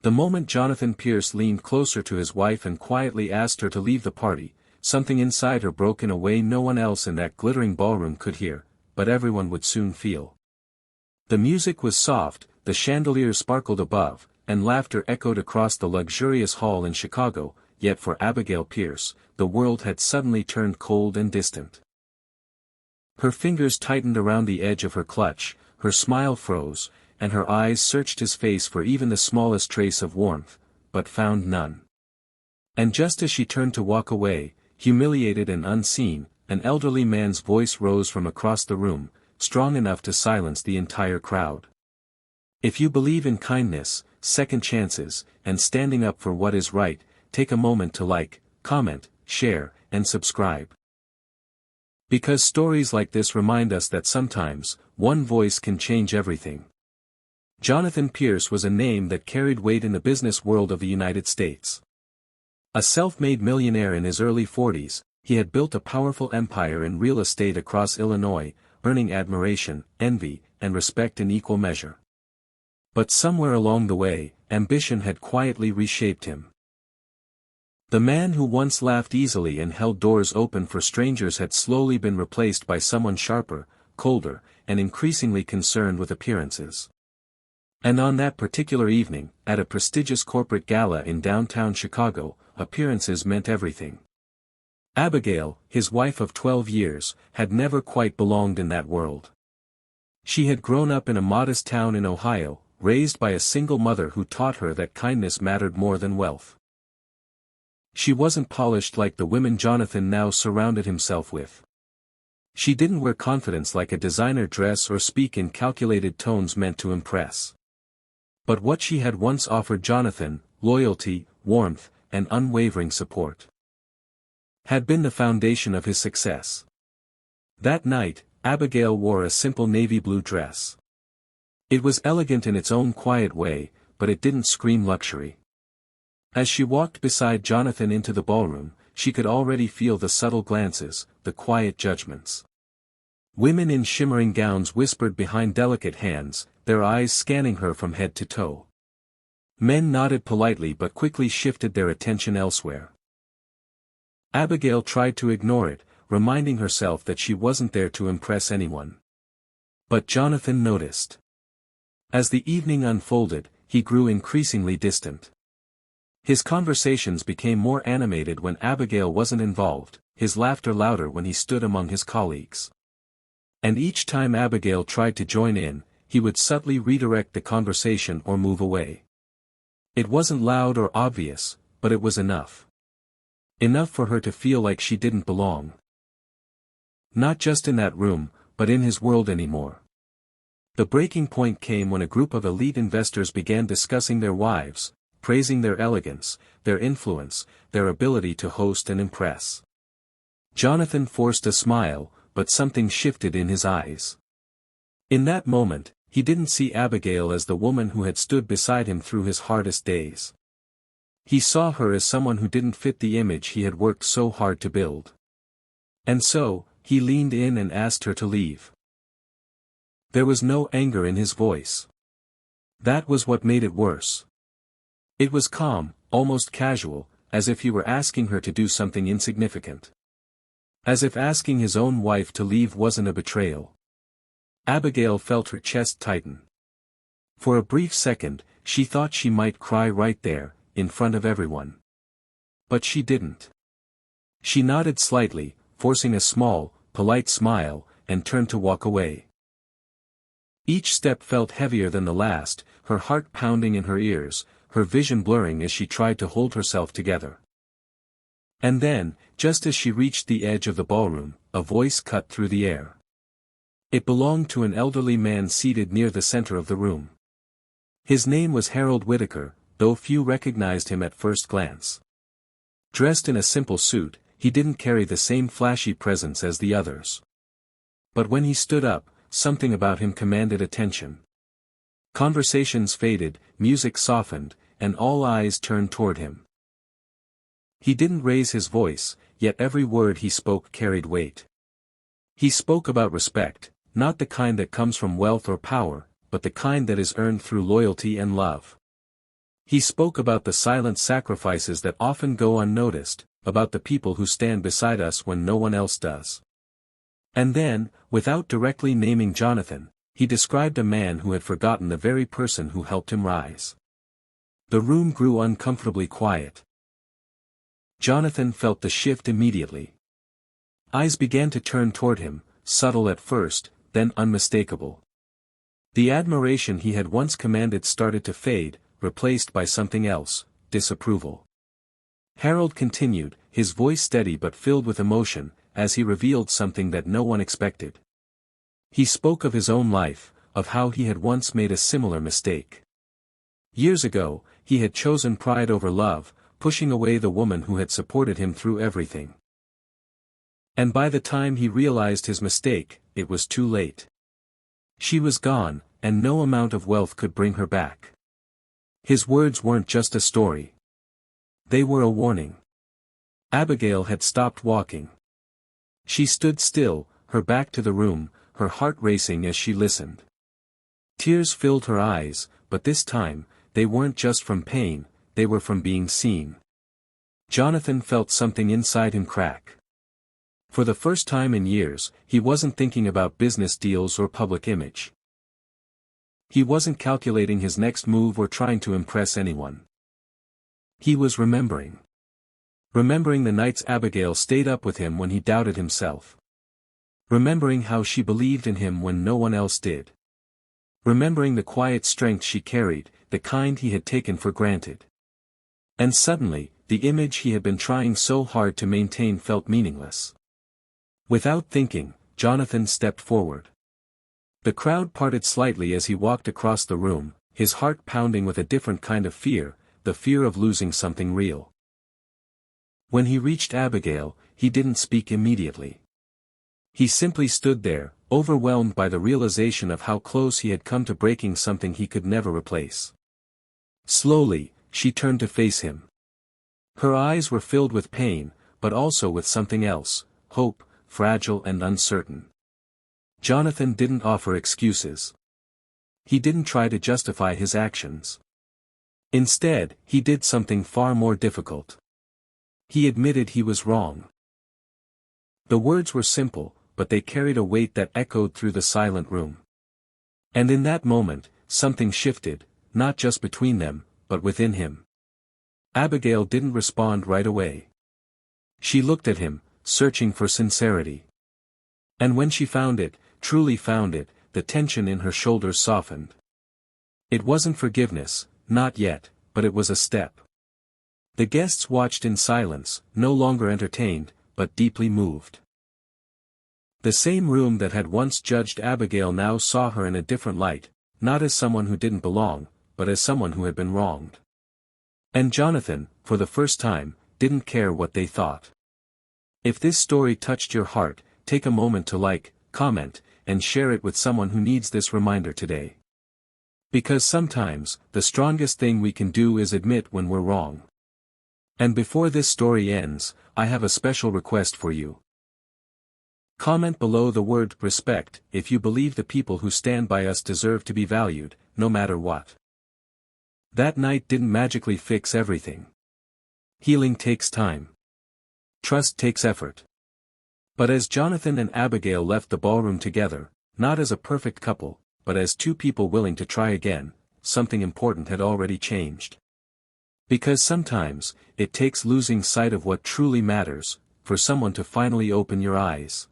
The moment Jonathan Pierce leaned closer to his wife and quietly asked her to leave the party, something inside her broke in a way no one else in that glittering ballroom could hear, but everyone would soon feel. The music was soft, the chandeliers sparkled above, and laughter echoed across the luxurious hall in Chicago, yet for Abigail Pierce, the world had suddenly turned cold and distant. Her fingers tightened around the edge of her clutch, her smile froze, and her eyes searched his face for even the smallest trace of warmth, but found none. And just as she turned to walk away, humiliated and unseen, an elderly man's voice rose from across the room, strong enough to silence the entire crowd. If you believe in kindness, second chances, and standing up for what is right, take a moment to like, comment, share, and subscribe. Because stories like this remind us that sometimes, one voice can change everything. Jonathan Pierce was a name that carried weight in the business world of the United States. A self-made millionaire in his early 40s, he had built a powerful empire in real estate across Illinois, earning admiration, envy, and respect in equal measure. But somewhere along the way, ambition had quietly reshaped him. The man who once laughed easily and held doors open for strangers had slowly been replaced by someone sharper, colder, and increasingly concerned with appearances. And on that particular evening, at a prestigious corporate gala in downtown Chicago, appearances meant everything. Abigail, his wife of 12 years, had never quite belonged in that world. She had grown up in a modest town in Ohio, raised by a single mother who taught her that kindness mattered more than wealth. She wasn't polished like the women Jonathan now surrounded himself with. She didn't wear confidence like a designer dress or speak in calculated tones meant to impress. But what she had once offered Jonathan, loyalty, warmth, and unwavering support, had been the foundation of his success. That night, Abigail wore a simple navy blue dress. It was elegant in its own quiet way, but it didn't scream luxury. As she walked beside Jonathan into the ballroom, she could already feel the subtle glances, the quiet judgments. Women in shimmering gowns whispered behind delicate hands, their eyes scanning her from head to toe. Men nodded politely but quickly shifted their attention elsewhere. Abigail tried to ignore it, reminding herself that she wasn't there to impress anyone. But Jonathan noticed. As the evening unfolded, he grew increasingly distant. His conversations became more animated when Abigail wasn't involved, his laughter louder when he stood among his colleagues. And each time Abigail tried to join in, he would subtly redirect the conversation or move away. It wasn't loud or obvious, but it was enough. Enough for her to feel like she didn't belong. Not just in that room, but in his world anymore. The breaking point came when a group of elite investors began discussing their wives, praising their elegance, their influence, their ability to host and impress. Jonathan forced a smile, but something shifted in his eyes. In that moment, he didn't see Abigail as the woman who had stood beside him through his hardest days. He saw her as someone who didn't fit the image he had worked so hard to build. And so, he leaned in and asked her to leave. There was no anger in his voice. That was what made it worse. It was calm, almost casual, as if he were asking her to do something insignificant. As if asking his own wife to leave wasn't a betrayal. Abigail felt her chest tighten. For a brief second, she thought she might cry right there, in front of everyone. But she didn't. She nodded slightly, forcing a small, polite smile, and turned to walk away. Each step felt heavier than the last, her heart pounding in her ears, her vision blurring as she tried to hold herself together. And then, just as she reached the edge of the ballroom, a voice cut through the air. It belonged to an elderly man seated near the center of the room. His name was Harold Whitaker, though few recognized him at first glance. Dressed in a simple suit, he didn't carry the same flashy presence as the others. But when he stood up, something about him commanded attention. Conversations faded, music softened, and all eyes turned toward him. He didn't raise his voice, yet every word he spoke carried weight. He spoke about respect, not the kind that comes from wealth or power, but the kind that is earned through loyalty and love. He spoke about the silent sacrifices that often go unnoticed, about the people who stand beside us when no one else does. And then, without directly naming Jonathan, he described a man who had forgotten the very person who helped him rise. The room grew uncomfortably quiet. Jonathan felt the shift immediately. Eyes began to turn toward him, subtle at first, then unmistakable. The admiration he had once commanded started to fade, replaced by something else, disapproval. Harold continued, his voice steady but filled with emotion, as he revealed something that no one expected. He spoke of his own life, of how he had once made a similar mistake. Years ago, he had chosen pride over love, pushing away the woman who had supported him through everything. And by the time he realized his mistake, it was too late. She was gone, and no amount of wealth could bring her back. His words weren't just a story. They were a warning. Abigail had stopped walking. She stood still, her back to the room, her heart racing as she listened. Tears filled her eyes, but this time, they weren't just from pain, they were from being seen. Jonathan felt something inside him crack. For the first time in years, he wasn't thinking about business deals or public image. He wasn't calculating his next move or trying to impress anyone. He was remembering. Remembering the nights Abigail stayed up with him when he doubted himself. Remembering how she believed in him when no one else did. Remembering the quiet strength she carried, the kind he had taken for granted. And suddenly, the image he had been trying so hard to maintain felt meaningless. Without thinking, Jonathan stepped forward. The crowd parted slightly as he walked across the room, his heart pounding with a different kind of fear, the fear of losing something real. When he reached Abigail, he didn't speak immediately. He simply stood there, overwhelmed by the realization of how close he had come to breaking something he could never replace. Slowly, she turned to face him. Her eyes were filled with pain, but also with something else, hope, fragile and uncertain. Jonathan didn't offer excuses. He didn't try to justify his actions. Instead, he did something far more difficult. He admitted he was wrong. The words were simple, but they carried a weight that echoed through the silent room. And in that moment, something shifted, not just between them, but within him. Abigail didn't respond right away. She looked at him, searching for sincerity. And when she found it, truly found it, the tension in her shoulders softened. It wasn't forgiveness, not yet, but it was a step. The guests watched in silence, no longer entertained, but deeply moved. The same room that had once judged Abigail now saw her in a different light, not as someone who didn't belong, but as someone who had been wronged. And Jonathan, for the first time, didn't care what they thought. If this story touched your heart, take a moment to like, comment, and share it with someone who needs this reminder today. Because sometimes, the strongest thing we can do is admit when we're wrong. And before this story ends, I have a special request for you. Comment below the word respect if you believe the people who stand by us deserve to be valued, no matter what. That night didn't magically fix everything. Healing takes time. Trust takes effort. But as Jonathan and Abigail left the ballroom together, not as a perfect couple, but as two people willing to try again, something important had already changed. Because sometimes, it takes losing sight of what truly matters, for someone to finally open your eyes.